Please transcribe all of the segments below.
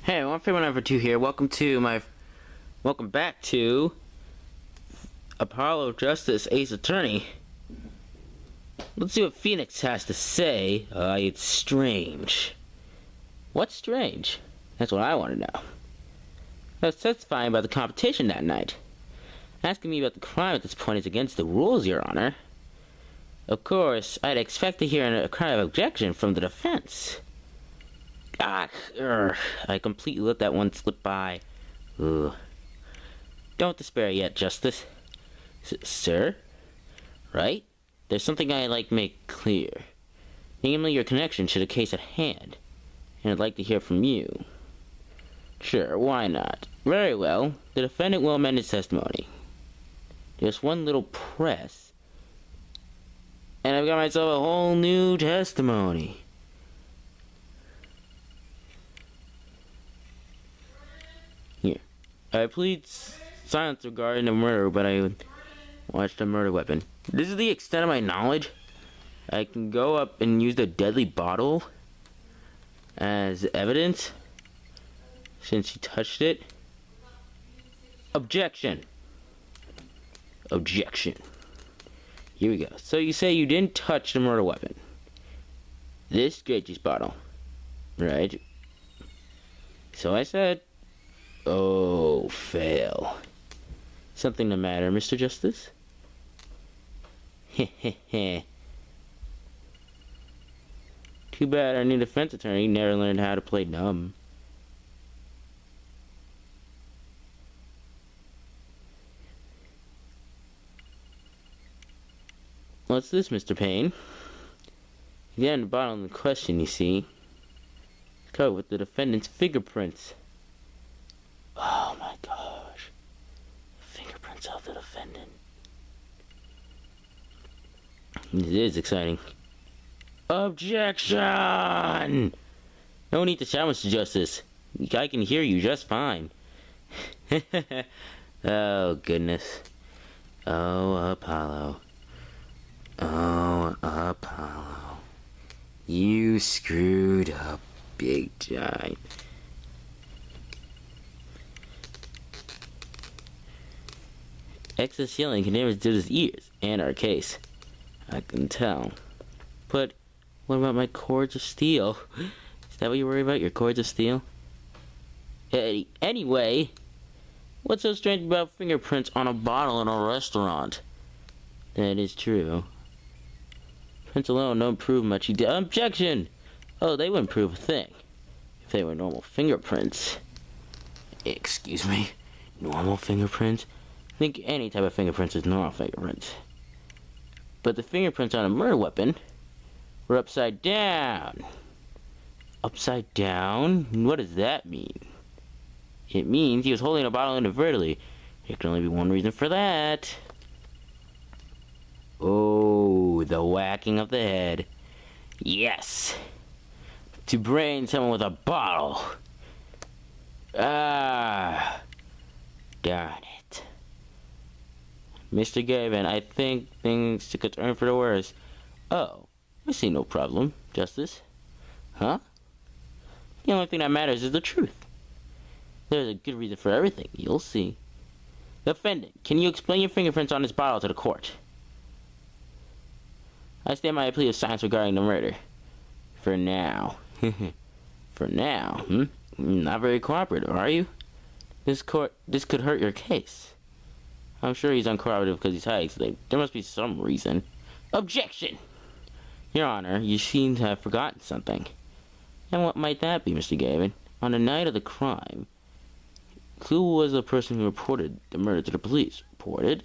Hey, 151 here. Welcome back to Apollo Justice Ace Attorney. Let's see what Phoenix has to say. It's strange. What's strange? That's what I want to know. I was testifying about the competition that night. Asking me about the crime at this point is against the rules, Your Honor. Of course, I'd expect to hear a cry of objection from the defense. I completely let that one slip by. Ugh. Don't despair yet, Justice. Sir? Right? There's something I'd like to make clear. Namely, your connection to the case at hand. And I'd like to hear from you. Sure, why not? Very well. The defendant will amend his testimony. Just one little press, and I've got myself a whole new testimony. Here. I plead silence regarding the murder, but I watched a murder weapon. This is the extent of my knowledge. I can go up and use the deadly bottle as evidence, since he touched it. Objection. Objection. Here we go. So you say you didn't touch the murder weapon. This grape juice bottle. Right? So I said, oh, fail. Something the matter, Mr. Justice? Heh. Too bad our new defense attorney never learned how to play dumb. What's this, Mr. Payne? Again, the bottle in question, you see. Covered with the defendant's fingerprints. Oh my gosh. Fingerprints of the defendant. This is exciting. Objection! No need to shout, Mr. Justice. I can hear you just fine. Oh, goodness. Oh, Apollo. Oh, Apollo. You screwed up big time. Excess yelling can never do his ears and our case. I can tell. But what about my cords of steel? Is that what you worry about, your cords of steel? Anyway, what's so strange about fingerprints on a bottle in a restaurant? That is true. Prints alone don't prove much. Objection! Oh, they wouldn't prove a thing if they were normal fingerprints. Excuse me? Normal fingerprints? I think any type of fingerprints is normal fingerprints. But the fingerprints on a murder weapon were upside down. Upside down? What does that mean? It means he was holding a bottle invertedly. There can only be one reason for that. Oh, the whacking of the head. Yes. To brain someone with a bottle. Ah. Darn it. Mr. Gavin, I think things took a turn for the worse. Oh, I see no problem, Justice. Huh? The only thing that matters is the truth. There's a good reason for everything. You'll see. Defendant, can you explain your fingerprints on this bottle to the court? I stand by my plea of silence regarding the murder. For now. For now, Not very cooperative, are you? This could hurt your case. I'm sure he's uncooperative because he's hiding something. There must be some reason. Objection! Your Honor, you seem to have forgotten something. And what might that be, Mr. Gavin? On the night of the crime, who was the person who reported the murder to the police? Reported?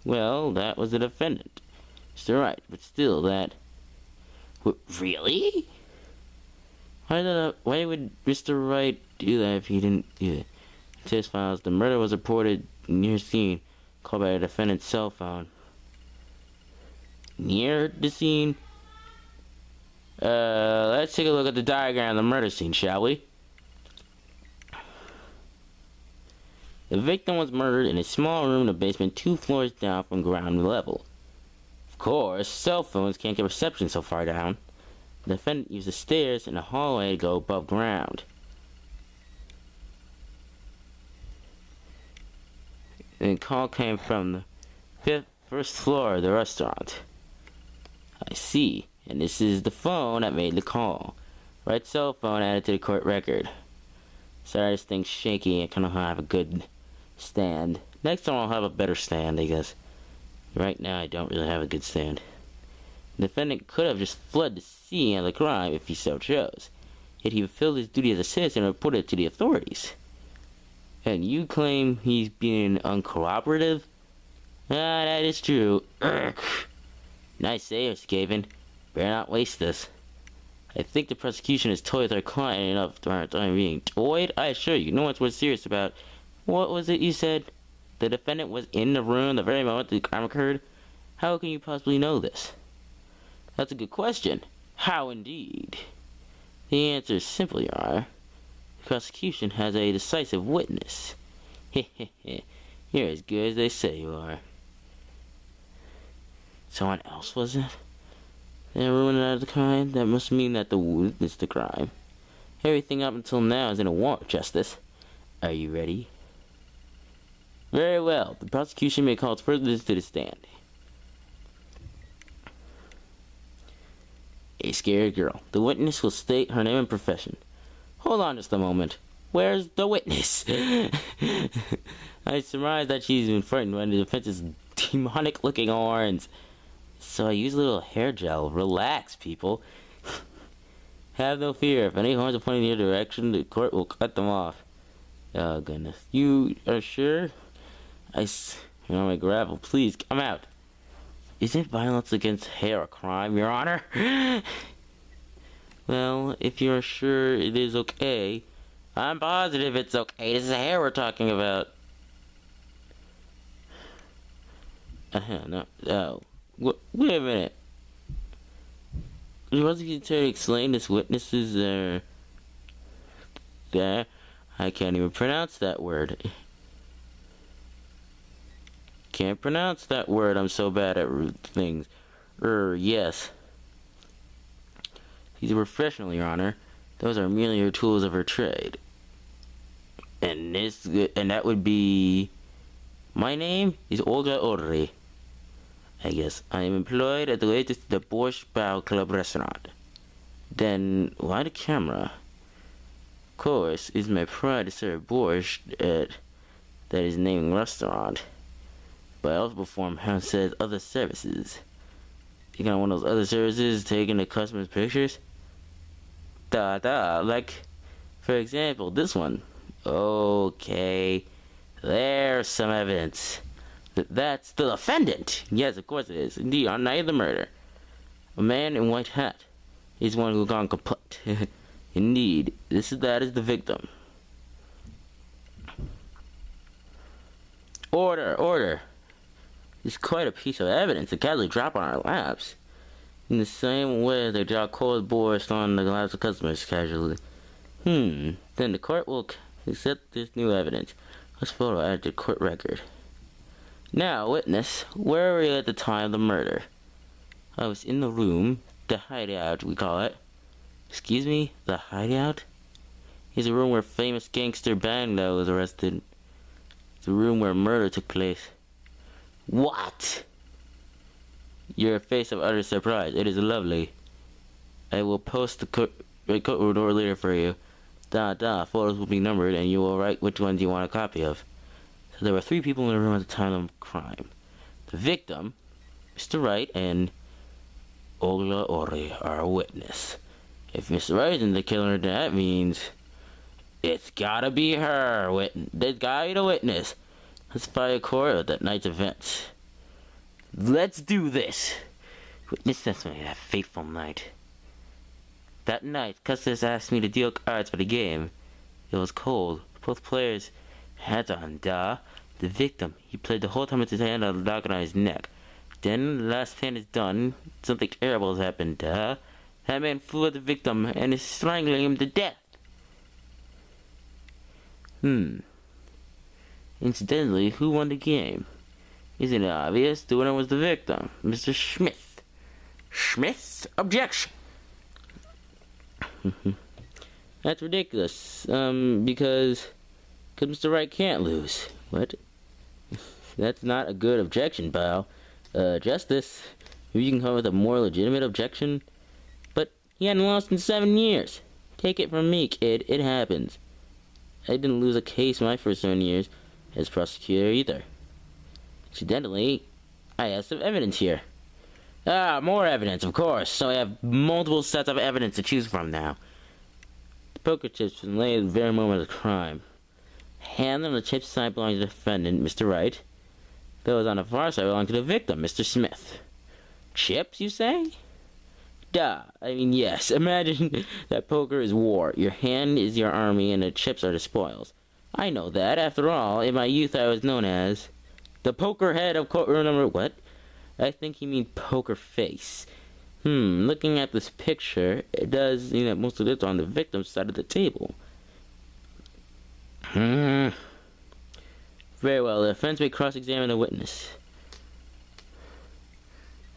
Well, that was the defendant. Mr. Wright, but still that... Really? Why would Mr. Wright do that if he didn't do it? In test files, the murder was reported near scene, called by the defendant's cell phone. Near the scene? Let's take a look at the diagram of the murder scene, shall we? The victim was murdered in a small room in the basement 2 floors down from ground level. Of course, cell phones can't get reception so far down. The defendant used the stairs in the hallway to go above ground. The call came from the first floor of the restaurant. I see. And this is the phone that made the call. Right cell phone added to the court record. Sorry, this thing's shaky. I kind of have a good stand. Next time I'll have a better stand, I guess. Right now I don't really have a good stand. The defendant could have just fled the scene of the crime if he so chose. Yet he fulfilled his duty as a citizen and reported it to the authorities. And you claim he's being uncooperative? Ah, that is true. Urgh. Nice save, Skaven. Better not waste this. I think the prosecution has toyed with our client enough to warrant time being toyed. I assure you, no one's serious about. What was it you said? The defendant was in the room the very moment the crime occurred? How can you possibly know this? That's a good question. How indeed? The answer is simple, Your Honor. The prosecution has a decisive witness. Hehehe. You're as good as they say you are. Someone else was it? Everyone out of the crime? That must mean that the witnessed the crime. Everything up until now is in a warrant, Justice. Are you ready? Very well. The prosecution may call its further to the stand. A scared girl. The witness will state her name and profession. Hold on just a moment. Where's the witness? I surmise that she's been frightened by the defense's demonic-looking horns. So I use a little hair gel. Relax, people. Have no fear. If any horns are pointing in your direction, the court will cut them off. Oh, goodness. You are sure? You're on my gravel. Please, come out. Isn't violence against hair a crime, Your Honor? Well, if you're sure it is okay, I'm positive it's okay. This is hair we're talking about. No. Oh. Wait a minute. The prosecutor to explain this witnesses are there. I can't even pronounce that word. Can't pronounce that word. I'm so bad at things. Yes. He's a professional, Your Honor. Those are merely her tools of her trade. And that would be. My name is Olga Orri. I guess I am employed at the latest the Borscht Bau Club restaurant. Then why the camera? Of course, it's my pride to serve borscht at that is named restaurant. But I also perform said other services. You got one of those other services taking the customer's pictures? Like, for example, this one. Okay, there's some evidence. That's the defendant. Yes, of course it is. Indeed, on the night of the murder, a man in white hat is one who gone kaput. Indeed, that is the victim. Order. It's quite a piece of evidence to casually drop on our laps. In the same way they drop cold borscht on the laps of customers casually. Then the court will accept this new evidence. This photo added to court record. Now, witness, where were you at the time of the murder? I was in the room, the hideout, we call it. Excuse me, the hideout? It's a room where famous gangster Bando was arrested. It's a room where murder took place. What? Your face of utter surprise. It is lovely. I will post the court order later for you. Photos will be numbered, and you will write which ones you want a copy of. So there were 3 people in the room at the time of the crime. The victim, Mr. Wright, and Olga Ori are a witness. If Mr. Wright isn't the killer, that means it's gotta be her. There's gotta be the witness. Let's file a court at that night's events. Let's do this. Witness testimony that fateful night. That night, customers asked me to deal cards for the game. It was cold. Both players had on, The victim, he played the whole time with his hand on the dog on his neck. Then, the last hand is done. Something terrible has happened, That man flew at the victim and is strangling him to death. Incidentally, who won the game? Isn't it obvious? The winner was the victim, Mr. Smith. Smith? Objection! That's ridiculous. Because Mr. Wright can't lose. What? That's not a good objection, pal. Justice, maybe you can come up with a more legitimate objection. But he hadn't lost in 7 years. Take it from me, kid. It happens. I didn't lose a case in my first 7 years as prosecutor either. Incidentally, I have some evidence here. Ah, more evidence, of course. So I have multiple sets of evidence to choose from now. The poker chips were laid at the very moment of the crime. Hand on the chip side belonged to the defendant, Mr. Wright. Those on the far side belonged to the victim, Mr. Smith. Chips, you say? Duh. I mean, yes. Imagine that poker is war. Your hand is your army, and the chips are the spoils. I know that. After all, in my youth I was known as the poker head of remember what? I think you mean poker face. Looking at this picture, it does seem that most of it's on the victim's side of the table. Very well, the defense may cross-examine the witness.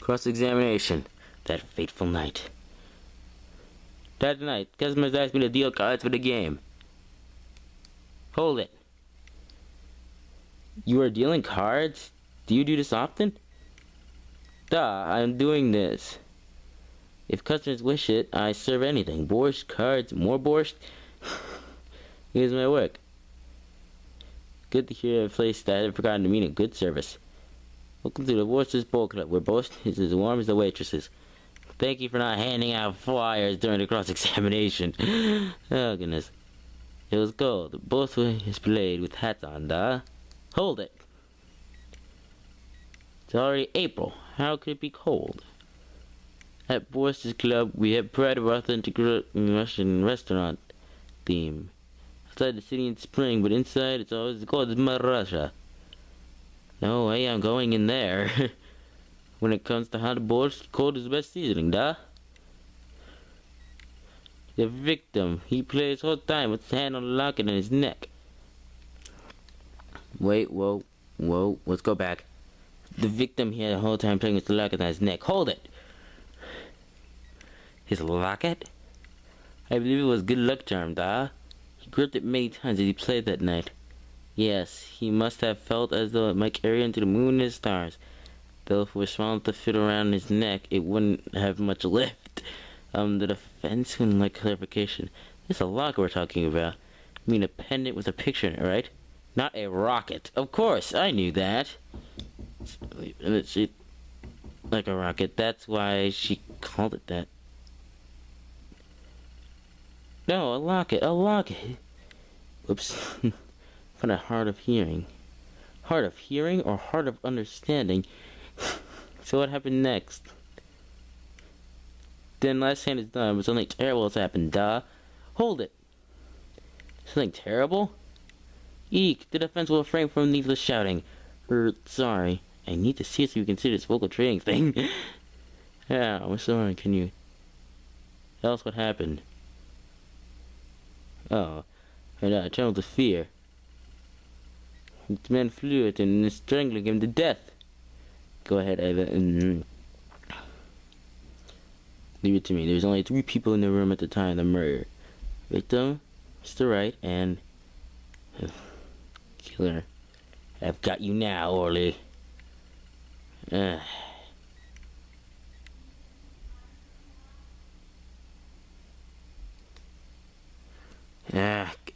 Cross-examination. That fateful night. That night, customers asked me to deal cards for the game. Hold it. You are dealing cards? Do you do this often? Duh, I'm doing this. If customers wish it, I serve anything. Borscht, cards, more borscht. Here's my work. Good to hear a place that I haven't forgotten to mean a good service. Welcome to the Worcester's Bowl Club, where boast is as warm as the waitresses. Thank you for not handing out flyers during the cross-examination. Oh, goodness. It was cold. Both were displayed with hats on, duh. Hold it. It's already April. How could it be cold? At Boyce's Club, we have pride of authentic Russian restaurant theme. Outside the city in spring, but inside it's always as cold as Mother Russia. No way I'm going in there. When it comes to hot borscht, cold is the best seasoning, duh. The victim, he plays whole time with his hand on the locket in his neck. Wait, whoa, let's go back. The victim, he had the whole time playing with the locket on his neck. Hold it! His locket? I believe it was good luck charm, duh. He gripped it many times as he played that night. Yes, he must have felt as though it might carry him to the moon and the stars. Though if it was small enough to fit around his neck, it wouldn't have much lift. The defense wouldn't like clarification. This is a locket we're talking about. I mean a pendant with a picture in it, right? Not a rocket. Of course, I knew that. She, like a rocket. That's why she called it that. No, a locket. Whoops. Found a hard of hearing. Hard of hearing or hard of understanding? So what happened next? Then last hand is done, but something terrible has happened, duh. Hold it. Something terrible? Eek, the defense will refrain from needless shouting. Sorry. I need to seriously reconsider this vocal training thing. Yeah, I'm sorry, can you tell us what happened? Oh, and I trembled with fear. The man flew at him and is strangling him to death. Go ahead, Eva. Leave it to me. There's only 3 people in the room at the time of the murder. Victim, Mr. Wright, and killer. I've got you now, Orly.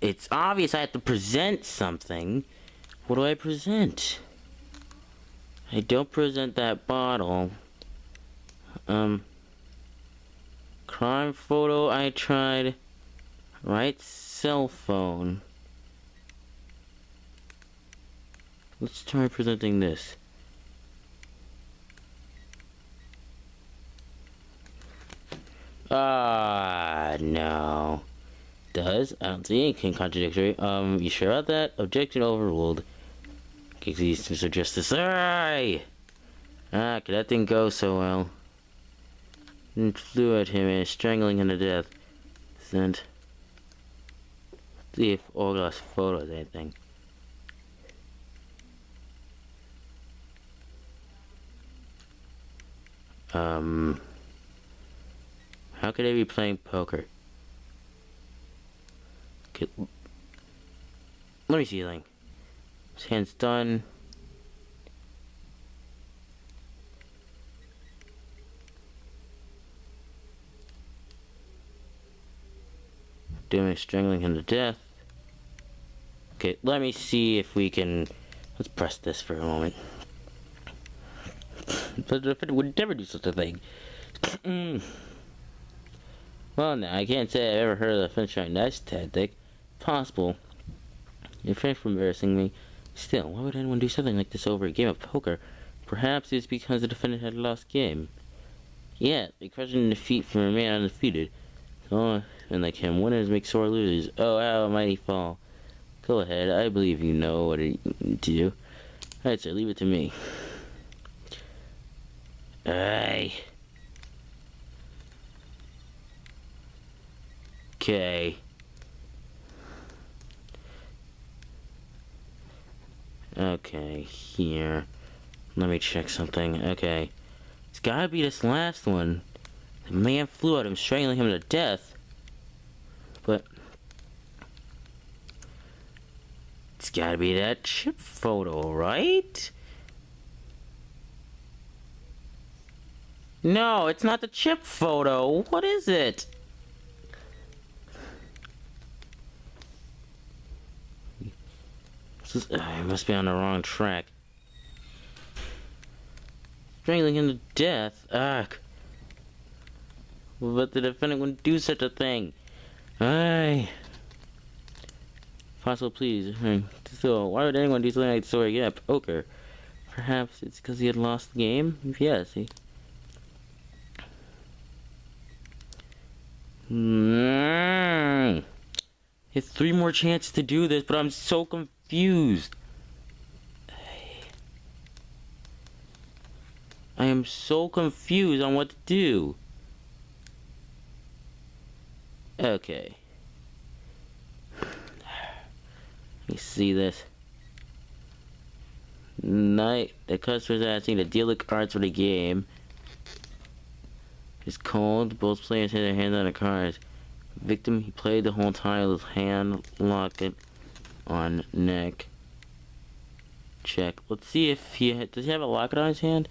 It's obvious I have to present something. What do I present? I don't present that bottle. Crime photo I tried. Right cell phone. Let's try presenting this. No. Does? I don't see anything contradictory. You sure about that? Objection overruled. Okay, please, Mr. Justice. Aye! Could that thing go so well? And flew at him and is strangling him to death. Sent. See if Olga's photo is anything. How could I be playing poker? Okay. Let me see the thing. His hand's done. doing, strangling him to death. Okay, let me see if we can... Let's press this for a moment. But the defendant would never do such a thing. Well, now, I can't say I've ever heard of the defense trying that tactic. Possible. You're afraid from embarrassing me. Still, why would anyone do something like this over a game of poker? Perhaps it's because the defendant had lost game. Yeah, the question defeat from remain undefeated. Oh, and like him, winners make sore losers. Oh, how might he fall? Go ahead, I believe you know what to do. Alright, sir, leave it to me. Aye. Okay. Okay, here. Let me check something. Okay. It's gotta be this last one. The man flew at him, strangling him to death. But... it's gotta be that chip photo, right? No, it's not the chip photo. What is it? I must be on the wrong track. Strangling him to death? Ugh. But the defendant wouldn't do such a thing. Aye. Possible, please. So, why would anyone do something like this over again at poker? Perhaps it's because he had lost the game? Yes, he... He has 3 more chances to do this, but I'm so confused. I am so confused on what to do. Okay. Let me see this. Night. The customer's asking to deal the cards for the game. It's cold. Both players had their hands on the cards. Victim, he played the whole time with his hand locked on neck. Check. Let's see if does he have a locket on his hand?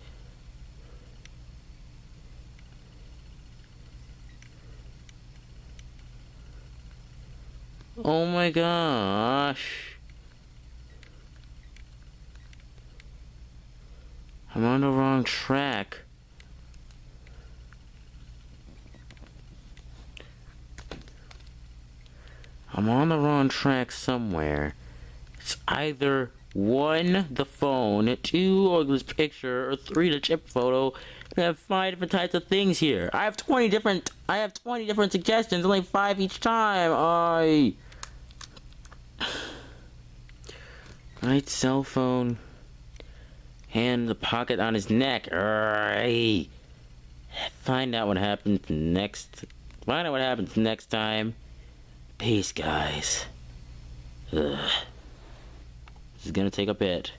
Oh my gosh. I'm on the wrong track. I'm on the wrong track somewhere. It's either 1, the phone, 2, or this picture, or 3, the chip photo. And I have 5 different types of things here. I have 20 different suggestions, only 5 each time. Right, cell phone. Hand the pocket on his neck. Find out what happens next. Find out what happens next time. Peace, guys. This is gonna take a bit.